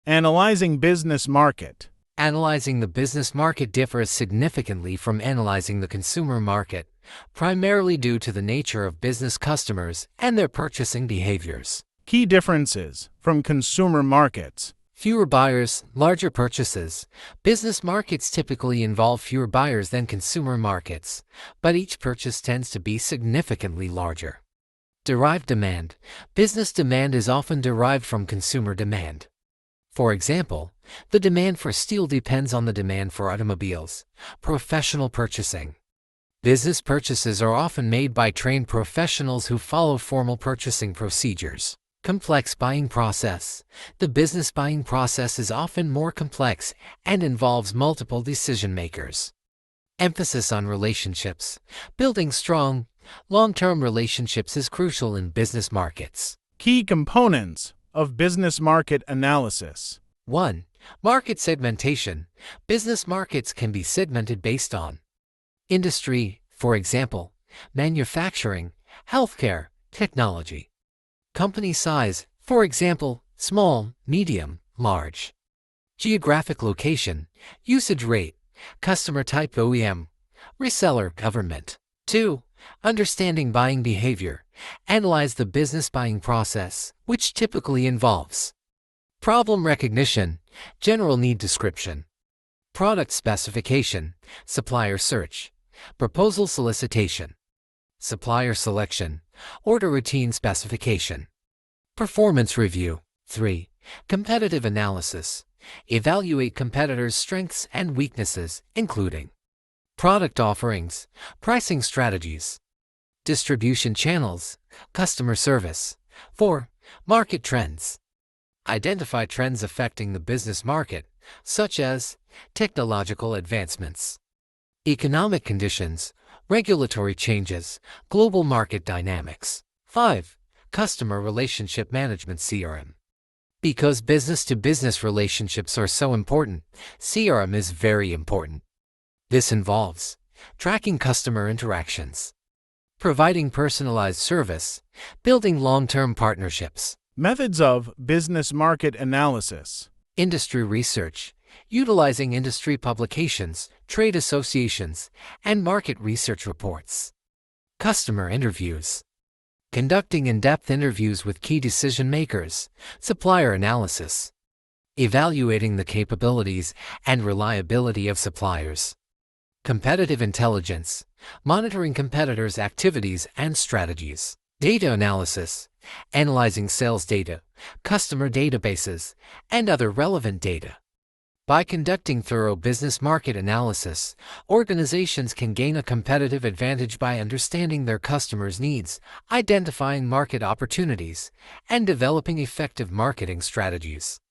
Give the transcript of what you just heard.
Analyzing business market. Analyzing the business market differs significantly from analyzing the consumer market, primarily due to the nature of business customers and their purchasing behaviors. Key differences from consumer markets. Fewer buyers, larger purchases. Business markets typically involve fewer buyers than consumer markets, but each purchase tends to be significantly larger. Derived demand. Business demand is often derived from consumer demand. For example, the demand for steel depends on the demand for automobiles. Professional purchasing. Business purchases are often made by trained professionals who follow formal purchasing procedures. Complex buying process. The business buying process is often more complex and involves multiple decision makers. Emphasis on relationships. Building strong, long-term relationships is crucial in business markets. Key components of business market analysis. 1. Market segmentation. Business markets can be segmented based on industry, for example, manufacturing, healthcare, technology. Company size, for example, small, medium, large. Geographic location, usage rate, customer type OEM, reseller, government. 2. Understanding buying behavior. Analyze the business buying process, which typically involves problem recognition, general need description, product specification, supplier search, proposal solicitation, supplier selection, order routine specification. Performance review. 3. Competitive analysis. Evaluate competitors' strengths and weaknesses, including product offerings, pricing strategies, distribution channels, customer service. 4. Market trends. Identify trends affecting the business market, such as technological advancements, economic conditions, regulatory changes, global market dynamics. 5. Customer relationship management (CRM). Because business-to-business relationships are so important, CRM is very important. This involves tracking customer interactions, providing personalized service, building long-term partnerships. Methods of business market analysis. Industry research. Utilizing industry publications, trade associations, and market research reports. Customer interviews. Conducting in-depth interviews with key decision makers. Supplier analysis. Evaluating the capabilities and reliability of suppliers. Competitive intelligence. Monitoring competitors' activities and strategies. Data analysis. Analyzing sales data, customer databases, and other relevant data. By conducting thorough business market analysis, organizations can gain a competitive advantage by understanding their customers' needs, identifying market opportunities, and developing effective marketing strategies.